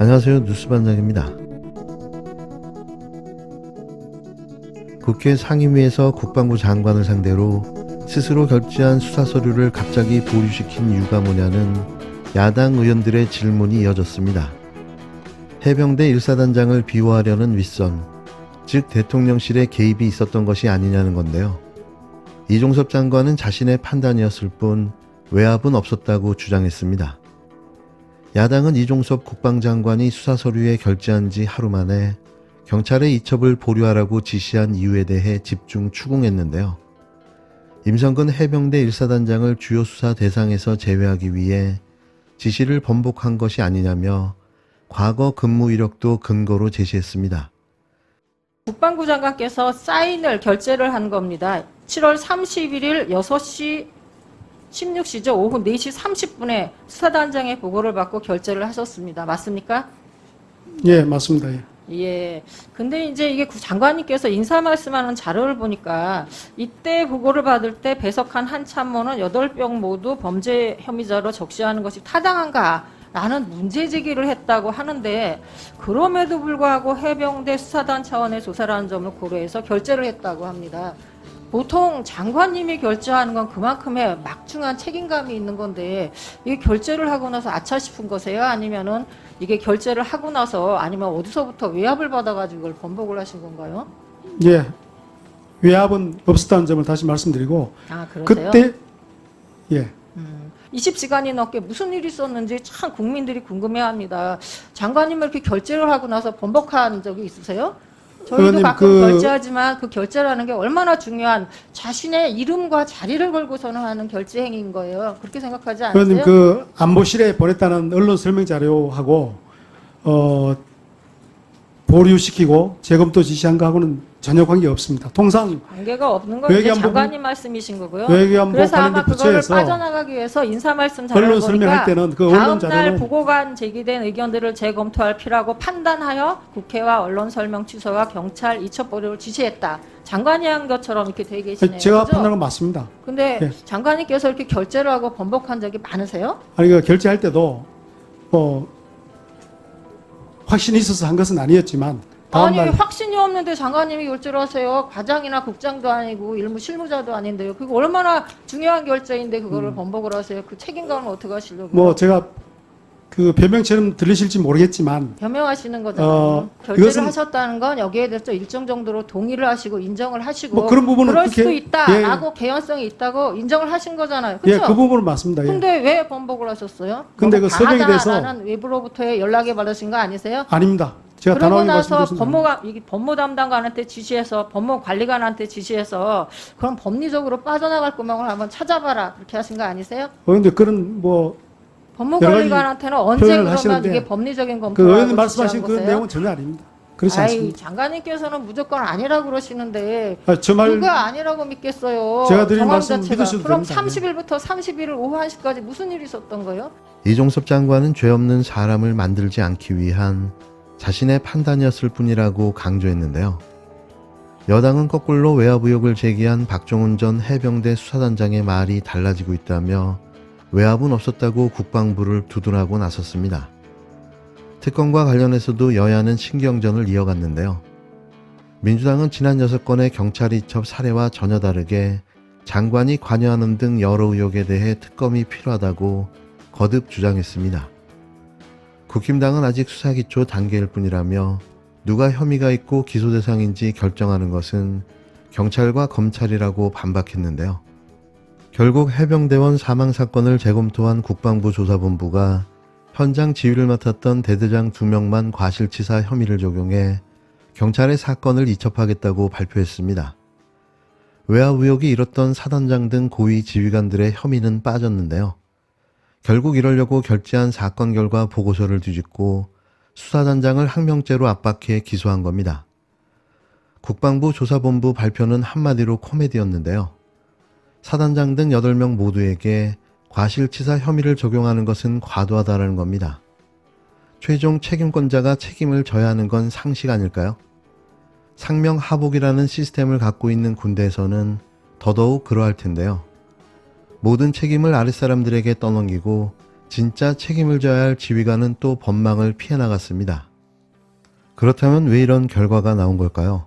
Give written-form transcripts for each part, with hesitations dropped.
안녕하세요. 뉴스반장입니다. 국회 상임위에서 국방부 장관을 상대로 스스로 결제한 수사 서류를 갑자기 보류시킨 이유가 뭐냐는 야당 의원들의 질문이 이어졌습니다. 해병대 1사단장을 비호하려는 윗선, 즉 대통령실의 개입이 있었던 것이 아니냐는 건데요. 이종섭 장관은 자신의 판단이었을 뿐 외압은 없었다고 주장했습니다. 야당은 이종섭 국방장관이 수사 서류에 결재한 지 하루 만에 경찰에 이첩을 보류하라고 지시한 이유에 대해 집중 추궁했는데요. 임성근 해병대 1사단장을 주요 수사 대상에서 제외하기 위해 지시를 번복한 것이 아니냐며 과거 근무 이력도 근거로 제시했습니다. 국방부 장관께서 사인을 결재를 한 겁니다. 7월 31일 6시 16시죠. 오후 4시 30분에 수사단장의 보고를 받고 결재를 하셨습니다. 맞습니까? 예, 맞습니다. 예. 예. 근데 이제 이게 장관님께서 인사 말씀하는 자료를 보니까 이때 보고를 받을 때 배석한 한 참모는 8명 모두 범죄 혐의자로 적시하는 것이 타당한가? 라는 문제 제기를 했다고 하는데 그럼에도 불구하고 해병대 수사단 차원의 조사라는 점을 고려해서 결재를 했다고 합니다. 보통 장관님이 결재하는 건 그만큼의 막중한 책임감이 있는 건데 이게 결재를 하고 나서 아차 싶은 거세요? 아니면은 이게 결재를 하고 나서 아니면 어디서부터 외압을 받아가지고 이걸 번복을 하신 건가요? 예, 외압은 없었다는 점을 다시 말씀드리고 그러세요? 그때 예. 20시간이 넘게 무슨 일이 있었는지 참 국민들이 궁금해합니다. 장관님을 이렇게 결재를 하고 나서 번복한 적이 있으세요? 저희도 의원님, 가끔 결재하지만 그 결재라는 게 얼마나 중요한 자신의 이름과 자리를 걸고서는 하는 결재 행위인 거예요. 그렇게 생각하지 않으세요? 의원님 그 안보실에 보냈다는 언론 설명 자료하고 보류시키고 재검토 지시한 거하고는 전혀 관계 없습니다. 통상 관계가 없는 건 이제 외교안보부- 장관님 말씀이신 거고요. 외교안보 그래서 아마 관련된 그거를 부처에서 빠져나가기 위해서 인사 말씀 자료를 언론 보니까 설명할 때는 그 언론 다음 날 자료는 보고관 제기된 의견들을 재검토할 필요하고 판단하여 국회와 언론 설명 취소와 경찰 이첩 보류를 지시했다. 장관이 한 것처럼 이렇게 되어 계시네요. 제가 그죠? 판단한 건 맞습니다. 근데 예. 장관님께서 이렇게 결재를 하고 번복한 적이 많으세요? 아니 그 결제할 때도 확신이 있어서 한 것은 아니었지만 다음 아니 날 확신이 없는데 장관님이 결재를 하세요. 과장이나 국장도 아니고 일무 실무자도 아닌데요. 그거 얼마나 중요한 결재인데 그거를 번복을 하세요. 그 책임감을 어떻게 하시려고요? 뭐 제가 그 변명처럼 들리실지 모르겠지만 변명하시는 거잖아요. 결재를 이것은- 하셨다는 건 여기에 대해서 일정 정도로 동의를 하시고 인정을 하시고 뭐 그런 부분은 그럴 그렇게- 수도 있다라고 예. 개연성이 있다고 인정을 하신 거잖아요. 예, 그렇죠? 그 부분은 맞습니다. 예. 근데 왜 번복을 하셨어요? 근데 너무 그 서명에 대해서- 강하다라는 외부로부터의 연락이 받으신 거 아니세요? 아닙니다. 제가 그러고 단호하게 나서 말씀드렸습니다. 법무 담당관한테 지시해서 법무관리관한테 지시해서 그럼 법리적으로 빠져나갈 구멍을 한번 찾아봐라 그렇게 하신 거 아니세요? 그런데 그런 뭐 법무관리관한테는 언제 표현을 그러면 하시는데 이게 법리적인 그 검토를 의원님 하고 말씀하신 그 지시한 거세요? 내용은 전혀 아닙니다. 그렇지 아이, 않습니다. 장관님께서는 무조건 아니라고 그러시는데 저 말 누가 아니라고 믿겠어요? 제가 드린 정황 말씀 자체가. 믿으셔도 그럼 됩니다. 30일부터 31일 오후 1시까지 무슨 일이 있었던 거예요? 이종섭 장관은 죄 없는 사람을 만들지 않기 위한 자신의 판단이었을 뿐이라고 강조했는데요. 여당은 거꾸로 외압 의혹을 제기한 박종훈 전 해병대 수사단장의 말이 달라지고 있다며 외압은 없었다고 국방부를 두둔하고 나섰습니다. 특검과 관련해서도 여야는 신경전을 이어갔는데요. 민주당은 지난 6건의 경찰 이첩 사례와 전혀 다르게 장관이 관여하는 등 여러 의혹에 대해 특검이 필요하다고 거듭 주장했습니다. 국힘당은 아직 수사기초 단계일 뿐이라며 누가 혐의가 있고 기소 대상인지 결정하는 것은 경찰과 검찰이라고 반박했는데요. 결국 해병대원 사망 사건을 재검토한 국방부 조사본부가 현장 지휘를 맡았던 대대장 2명만 과실치사 혐의를 적용해 경찰에 사건을 이첩하겠다고 발표했습니다. 외압 의혹이 일었던 사단장 등 고위 지휘관들의 혐의는 빠졌는데요. 결국 이러려고 결재한 사건 결과 보고서를 뒤집고 수사단장을 항명죄로 압박해 기소한 겁니다. 국방부 조사본부 발표는 한마디로 코미디였는데요. 사단장 등 8명 모두에게 과실치사 혐의를 적용하는 것은 과도하다는 겁니다. 최종 책임권자가 책임을 져야 하는 건 상식 아닐까요? 상명하복이라는 시스템을 갖고 있는 군대에서는 더더욱 그러할 텐데요. 모든 책임을 아랫사람들에게 떠넘기고 진짜 책임을 져야 할 지휘관은 또 법망을 피해 나갔습니다. 그렇다면 왜 이런 결과가 나온 걸까요?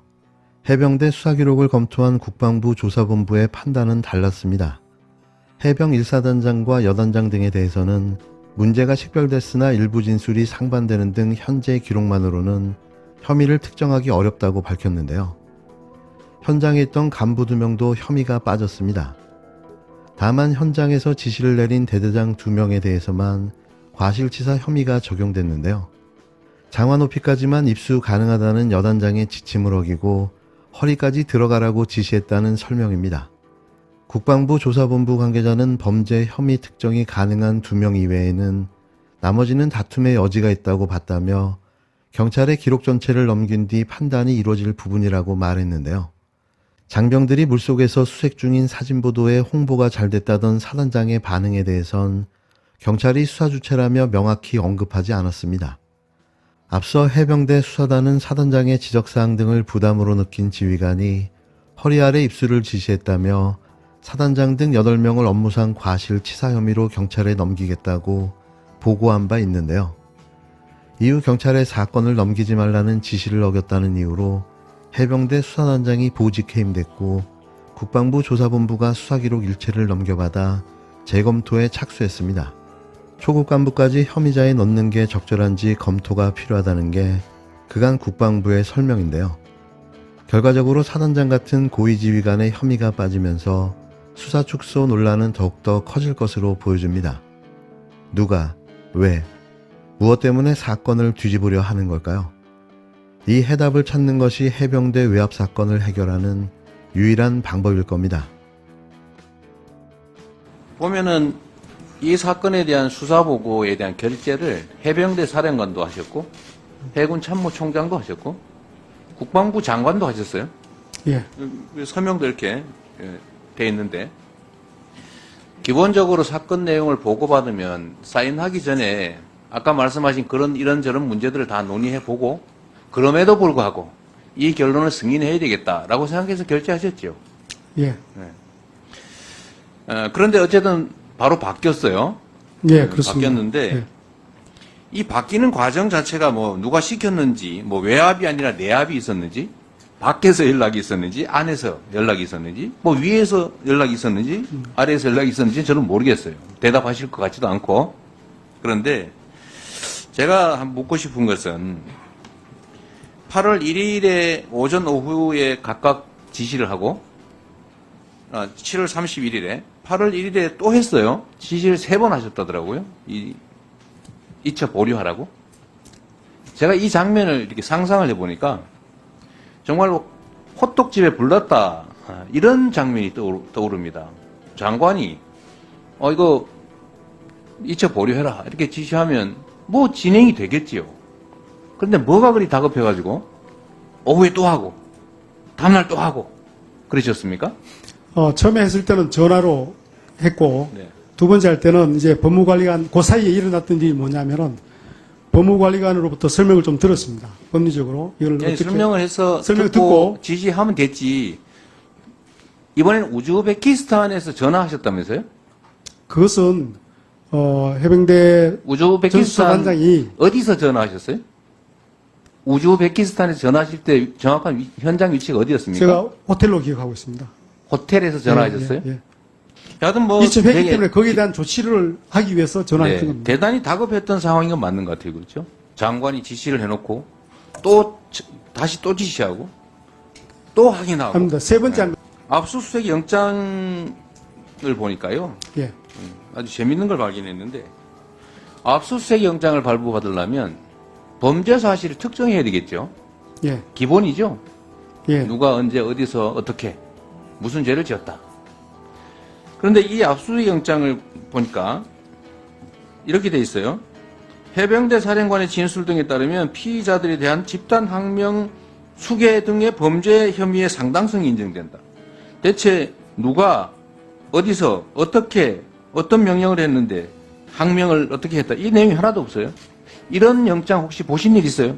해병대 수사기록을 검토한 국방부 조사본부의 판단은 달랐습니다. 해병 1사단장과 여단장 등에 대해서는 문제가 식별됐으나 일부 진술이 상반되는 등 현재 기록만으로는 혐의를 특정하기 어렵다고 밝혔는데요. 현장에 있던 간부 2명도 혐의가 빠졌습니다. 다만 현장에서 지시를 내린 대대장 2명에 대해서만 과실치사 혐의가 적용됐는데요. 장화 높이까지만 입수 가능하다는 여단장의 지침을 어기고 허리까지 들어가라고 지시했다는 설명입니다. 국방부 조사본부 관계자는 범죄 혐의 특정이 가능한 2명 이외에는 나머지는 다툼의 여지가 있다고 봤다며 경찰의 기록 전체를 넘긴 뒤 판단이 이루어질 부분이라고 말했는데요. 장병들이 물속에서 수색 중인 사진보도에 홍보가 잘 됐다던 사단장의 반응에 대해선 경찰이 수사 주체라며 명확히 언급하지 않았습니다. 앞서 해병대 수사단은 사단장의 지적사항 등을 부담으로 느낀 지휘관이 허리 아래 입수를 지시했다며 사단장 등 8명을 업무상 과실치사 혐의로 경찰에 넘기겠다고 보고한 바 있는데요. 이후 경찰에 사건을 넘기지 말라는 지시를 어겼다는 이유로 해병대 수사단장이 보직 해임됐고 국방부 조사본부가 수사기록 일체를 넘겨받아 재검토에 착수했습니다. 초급 간부까지 혐의자에 넣는 게 적절한지 검토가 필요하다는 게 그간 국방부의 설명인데요. 결과적으로 사단장 같은 고위지휘관의 혐의가 빠지면서 수사 축소 논란은 더욱더 커질 것으로 보여집니다. 누가, 왜, 무엇 때문에 사건을 뒤집으려 하는 걸까요? 이 해답을 찾는 것이 해병대 외압 사건을 해결하는 유일한 방법일 겁니다. 보면은 이 사건에 대한 수사보고에 대한 결재를 해병대 사령관도 하셨고 해군 참모총장도 하셨고 국방부 장관도 하셨어요. 예. 서명도 이렇게 돼 있는데 기본적으로 사건 내용을 보고받으면 사인하기 전에 아까 말씀하신 그런 이런저런 문제들을 다 논의해보고 그럼에도 불구하고 이 결론을 승인해야 되겠다라고 생각해서 결재하셨죠. 예. 그런데 어쨌든 바로 바뀌었어요. 예, 그렇습니다. 바뀌었는데 예. 이 바뀌는 과정 자체가 뭐 누가 시켰는지 뭐 외압이 아니라 내압이 있었는지 밖에서 연락이 있었는지 안에서 연락이 있었는지 뭐 위에서 연락이 있었는지 아래에서 연락이 있었는지 저는 모르겠어요. 대답하실 것 같지도 않고. 그런데 제가 한번 묻고 싶은 것은 8월 1일에 오전 오후에 각각 지시를 하고 7월 31일에 8월 1일에 또 했어요. 지시를 3번 하셨다더라고요. 이차 보류하라고. 제가 이 장면을 이렇게 상상을 해보니까 정말로 호떡집에 불났다 이런 장면이 떠오릅니다. 장관이 이거 이차 보류해라 이렇게 지시하면 뭐 진행이 되겠지요. 그런데 뭐가 그리 다급해가지고 오후에 또 하고 다음날 또 하고 그러셨습니까? 처음에 했을 때는 전화로 했고 네. 두 번째 할 때는 이제 법무관리관 그 사이에 일어났던 일이 뭐냐면은 법무관리관으로부터 설명을 좀 들었습니다. 법리적으로 이걸 네, 어떻게 설명을 해서 설명 듣고 지시하면 됐지. 이번에는 우즈베키스탄에서 전화하셨다면서요? 그것은 해병대 우즈베키스탄 전수사단장이 어디서 전화하셨어요? 우즈베키스탄에서 전화하실 때 정확한 현장 위치가 어디였습니까? 제가 호텔로 기억하고 있습니다. 호텔에서 전화하셨어요? 예, 예. 하여튼 뭐 이첩했기 되게 때문에 거기에 대한 조치를 하기 위해서 전화했던 네, 겁니다. 대단히 다급했던 상황인 건 맞는 것 같아요. 그렇죠? 장관이 지시를 해놓고 또 다시 또 지시하고 또 확인하고 합니다. 세 번째 한 압수수색 영장을 보니까요. 예. 아주 재밌는 걸 발견했는데 압수수색 영장을 발부받으려면 범죄 사실을 특정해야 되겠죠. 예. 기본이죠. 예. 누가 언제 어디서 어떻게 무슨 죄를 지었다. 그런데 이 압수수색 영장을 보니까 이렇게 돼 있어요. 해병대 사령관의 진술 등에 따르면 피의자들에 대한 집단 항명 수괴 등의 범죄 혐의의 상당성이 인정된다. 대체 누가 어디서 어떻게 어떤 명령을 했는데 항명을 어떻게 했다. 이 내용이 하나도 없어요. 이런 영장 혹시 보신 일 있어요?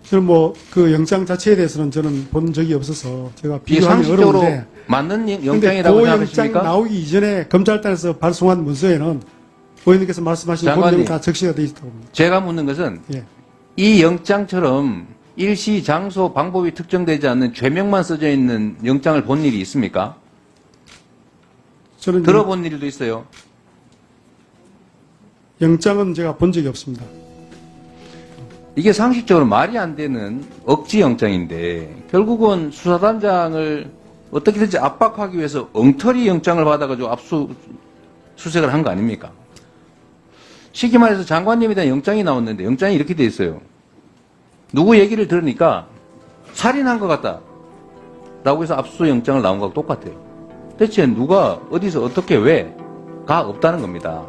저는 뭐 그 영장 자체에 대해서는 저는 본 적이 없어서 제가 이게 비교하기 상식적으로 어려운데 맞는 근데 영장이라고 그 영장 생각하십니까? 나오기 이전에 검찰단에서 발송한 문서에는 의원님께서 말씀하신 본 장관님. 내용 다 적시가 되어 있다고 봅니다. 제가 묻는 것은 예. 이 영장처럼 일시, 장소, 방법이 특정되지 않는 죄명만 써져 있는 영장을 본 일이 있습니까? 저는 들어본 일도 있어요. 영장은 제가 본 적이 없습니다. 이게 상식적으로 말이 안 되는 억지 영장인데 결국은 수사단장을 어떻게든지 압박하기 위해서 엉터리 영장을 받아가지고 압수수색을 한 거 아닙니까? 쉽게 말해서 장관님에 대한 영장이 나왔는데 영장이 이렇게 돼 있어요. 누구 얘기를 들으니까 살인한 것 같다 라고 해서 압수영장을 나온 거하고 똑같아요. 대체 누가 어디서 어떻게 왜가 없다는 겁니다.